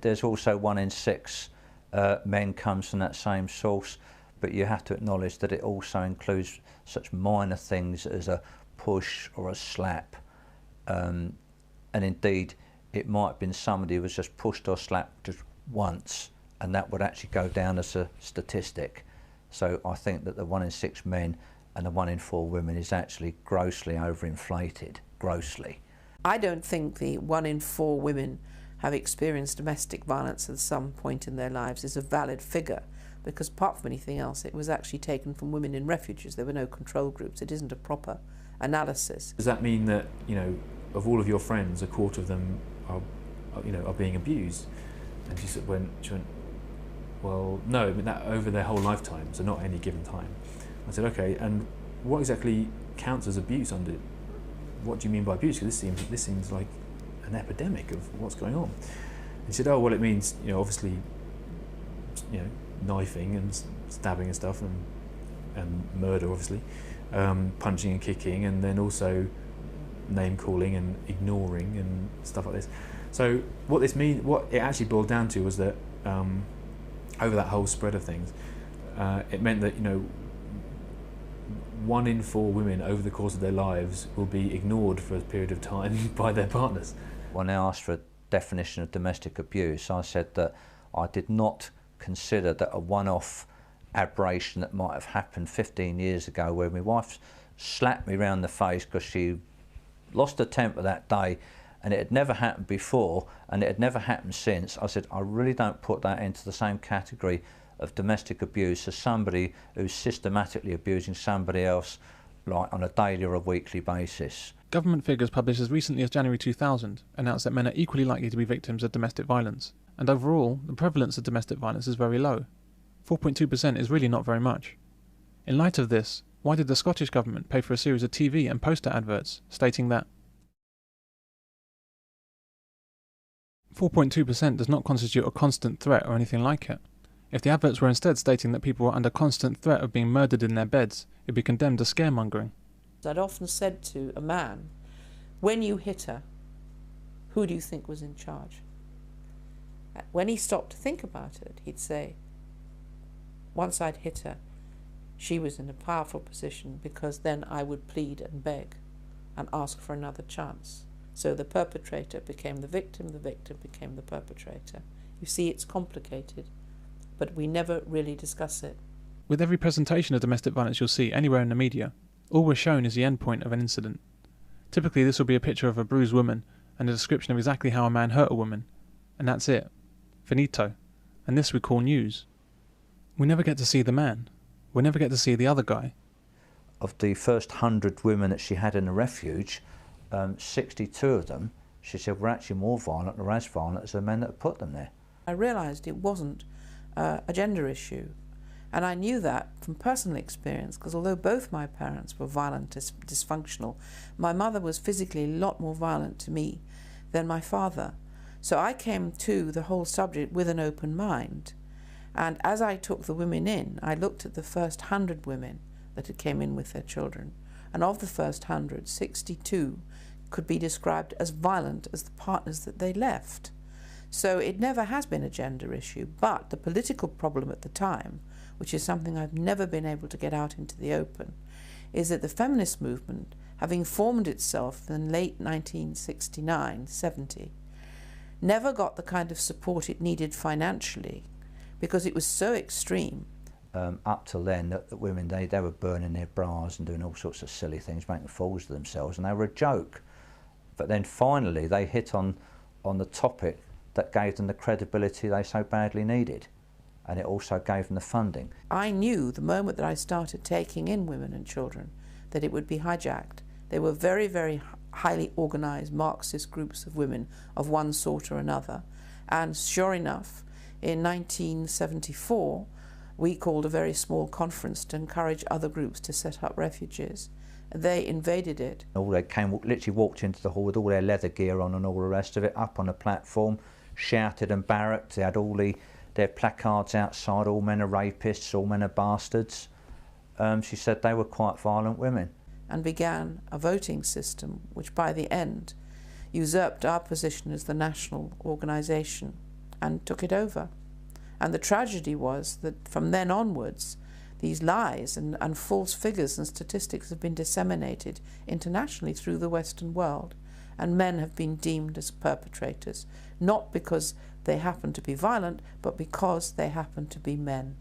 There's also 1 in 6 men comes from that same source, but you have to acknowledge that it also includes such minor things as a push or a slap, and indeed it might have been somebody who was just pushed or slapped just once, and that would actually go down as a statistic. So I think that the 1 in 6 men and the 1 in 4 women is actually grossly overinflated, grossly. I don't think the 1 in 4 women have experienced domestic violence at some point in their lives is a valid figure, because apart from anything else, it was actually taken from women in refuges. There were no control groups. It isn't a proper analysis. Does that mean that, of all of your friends, a quarter of them are being abused? And she went, well, no, I mean that over their whole lifetime, so not any given time. I said, okay, and what exactly counts as abuse under? What do you mean by abuse? Because this seems like an epidemic of what's going on. And she said, oh, well, it means, obviously, knifing and stabbing and stuff, and murder, obviously, punching and kicking, and then also name calling and ignoring and stuff like this. So what it actually boiled down to was that over that whole spread of things, it meant that 1 in 4 women over the course of their lives will be ignored for a period of time by their partners. When I asked for a definition of domestic abuse, I said that I did not consider that a one-off aberration that might have happened 15 years ago, where my wife slapped me round the face because she lost her temper that day, and it had never happened before and it had never happened since. I said, I really don't put that into the same category of domestic abuse as somebody who's systematically abusing somebody else, like on a daily or a weekly basis. Government figures published as recently as January 2000 announced that men are equally likely to be victims of domestic violence, and overall, the prevalence of domestic violence is very low. 4.2% is really not very much. In light of this, why did the Scottish Government pay for a series of TV and poster adverts stating that 4.2% does not constitute a constant threat or anything like it? If the adverts were instead stating that people were under constant threat of being murdered in their beds, it would be condemned as scaremongering. I'd often said to a man, when you hit her, who do you think was in charge? When he stopped to think about it, he'd say, once I'd hit her, she was in a powerful position, because then I would plead and beg and ask for another chance. So the perpetrator became the victim became the perpetrator. You see, it's complicated, but we never really discuss it. With every presentation of domestic violence you'll see anywhere in the media, all we're shown is the end point of an incident. Typically this will be a picture of a bruised woman and a description of exactly how a man hurt a woman, and that's it. Finito. And this we call news. We never get to see the man. We never get to see the other guy. Of the first 100 women that she had in the refuge, 62 of them, she said, were actually more violent or as violent as the men that had put them there. I realised it wasn't a gender issue, and I knew that from personal experience, because although both my parents were violent, dysfunctional, my mother was physically a lot more violent to me than my father. So I came to the whole subject with an open mind, and as I took the women in, I looked at the first 100 women that had came in with their children, and of the first 100, 62 could be described as violent as the partners that they left. So it never has been a gender issue, but the political problem at the time, which is something I've never been able to get out into the open, is that the feminist movement, having formed itself in late 1969-70, never got the kind of support it needed financially, because it was so extreme. Up till then, the women, they were burning their bras and doing all sorts of silly things, making fools of themselves, and they were a joke. But then finally they hit on the topic that gave them the credibility they so badly needed, and it also gave them the funding. I knew the moment that I started taking in women and children that it would be hijacked. They were very, very highly organised Marxist groups of women of one sort or another, and sure enough, in 1974 we called a very small conference to encourage other groups to set up refuges. They invaded it. They came, literally walked into the hall with all their leather gear on and all the rest of it, up on the platform, shouted and barracked. They had all their placards outside, all men are rapists, all men are bastards. She said they were quite violent women. And began a voting system which by the end usurped our position as the national organisation. and took it over. And the tragedy was that from then onwards, these lies and false figures and statistics have been disseminated internationally through the Western world, and men have been deemed as perpetrators, not because they happen to be violent, but because they happen to be men.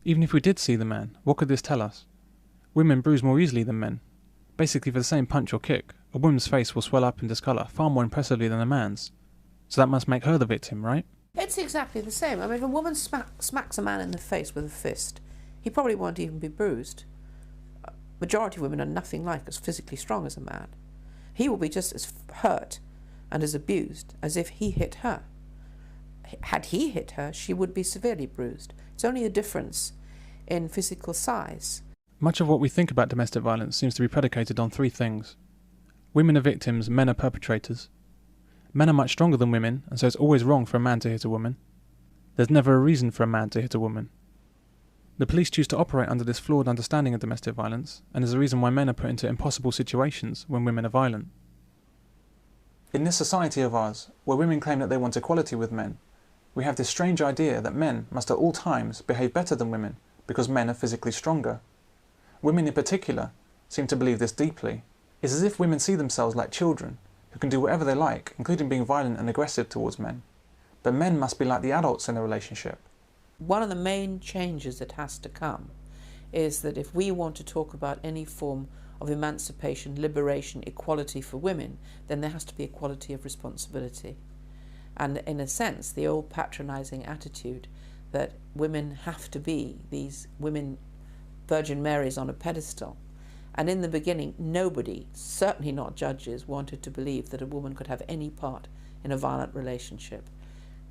Even if we did see the man, what could this tell us? Women bruise more easily than men. Basically, for the same punch or kick, a woman's face will swell up and discolour far more impressively than a man's. So that must make her the victim, right? It's exactly the same. I mean, if a woman smacks a man in the face with a fist, he probably won't even be bruised. Majority of women are nothing like as physically strong as a man. He will be just as hurt and as abused as if he hit her. Had he hit her, she would be severely bruised. It's only a difference in physical size. Much of what we think about domestic violence seems to be predicated on three things. Women are victims, men are perpetrators. Men are much stronger than women, and so it's always wrong for a man to hit a woman. There's never a reason for a man to hit a woman. The police choose to operate under this flawed understanding of domestic violence, and is the reason why men are put into impossible situations when women are violent. In this society of ours, where women claim that they want equality with men, we have this strange idea that men must at all times behave better than women because men are physically stronger. Women in particular seem to believe this deeply. It's as if women see themselves like children, who can do whatever they like, including being violent and aggressive towards men. But men must be like the adults in a relationship. One of the main changes that has to come is that if we want to talk about any form of emancipation, liberation, equality for women, then there has to be equality of responsibility. And in a sense, the old patronising attitude that women have to be these women Virgin Marys on a pedestal. And in the beginning, nobody, certainly not judges, wanted to believe that a woman could have any part in a violent relationship.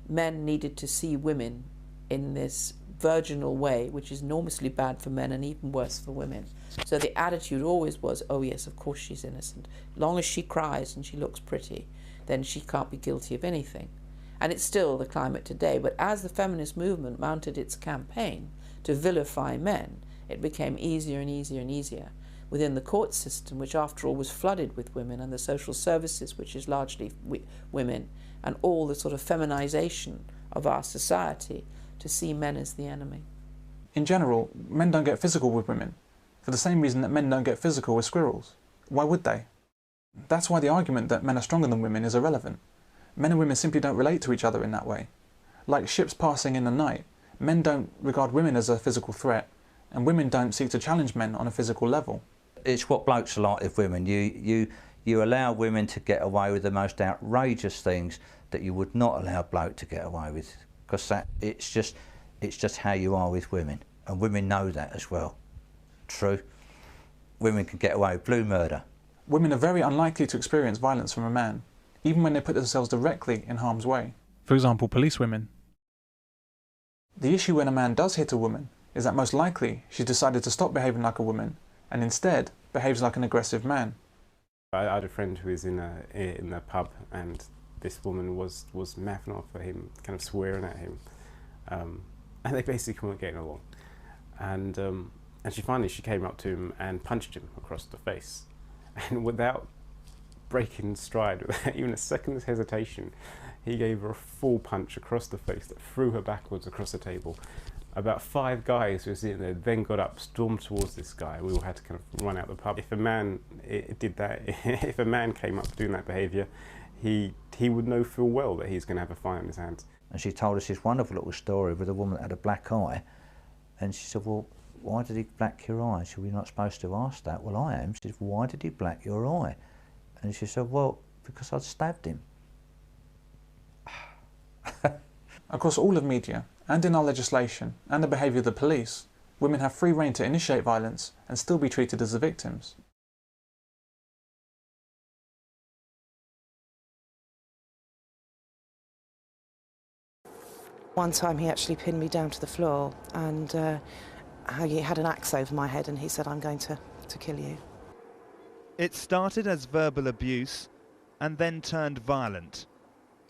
Men needed to see women in this virginal way, which is enormously bad for men and even worse for women. So the attitude always was, oh yes, of course she's innocent. As long as she cries and she looks pretty, then she can't be guilty of anything. And it's still the climate today, but as the feminist movement mounted its campaign to vilify men, it became easier and easier and easier within the court system, which after all was flooded with women, and the social services, which is largely women, and all the sort of feminization of our society to see men as the enemy. In general, men don't get physical with women, for the same reason that men don't get physical with squirrels. Why would they? That's why the argument that men are stronger than women is irrelevant. Men and women simply don't relate to each other in that way. Like ships passing in the night, men don't regard women as a physical threat, and women don't seek to challenge men on a physical level. It's what blokes are like with women. You allow women to get away with the most outrageous things that you would not allow a bloke to get away with, because it's just how you are with women, and women know that as well. True. Women can get away with blue murder. Women are very unlikely to experience violence from a man, even when they put themselves directly in harm's way. For example, police women. The issue when a man does hit a woman is that most likely she's decided to stop behaving like a woman and instead behaves like an aggressive man. I had a friend who was in a pub, and this woman was mouthing off at him, kind of swearing at him, and they basically weren't getting along. And she finally came up to him and punched him across the face, and without breaking stride, without even a second's hesitation, he gave her a full punch across the face that threw her backwards across the table. About 5 guys who were sitting there then got up, stormed towards this guy. We all had to kind of run out the pub. If a man did that, if a man came up doing that behaviour, he would know full well that he's going to have a fight on his hands. And she told us this wonderful little story with a woman that had a black eye, and she said, well, why did he black your eye? She said, well, you're not supposed to ask that. Well, I am. She said, why did he black your eye? And she said, well, because I'd stabbed him. Across all of media, and in our legislation, and the behaviour of the police, women have free rein to initiate violence and still be treated as the victims. One time he actually pinned me down to the floor, and he had an axe over my head, and he said, I'm going to kill you. It started as verbal abuse and then turned violent.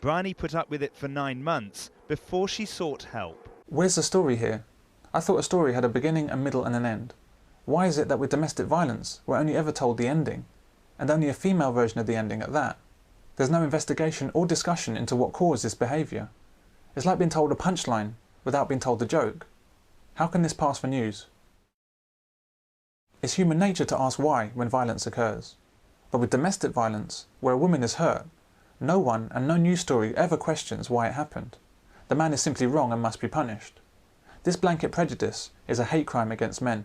Bryony put up with it for 9 months before she sought help. Where's the story here? I thought a story had a beginning, a middle and an end. Why is it that with domestic violence we're only ever told the ending, and only a female version of the ending at that? There's no investigation or discussion into what caused this behaviour. It's like being told a punchline without being told the joke. How can this pass for news? It's human nature to ask why when violence occurs. But with domestic violence, where a woman is hurt, no one and no news story ever questions why it happened. The man is simply wrong and must be punished. This blanket prejudice is a hate crime against men.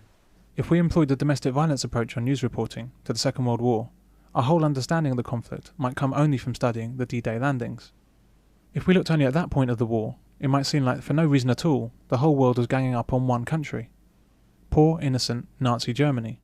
If we employed the domestic violence approach on news reporting to the Second World War, our whole understanding of the conflict might come only from studying the D-Day landings. If we looked only at that point of the war, it might seem like for no reason at all, the whole world was ganging up on one country. Poor, innocent Nazi Germany.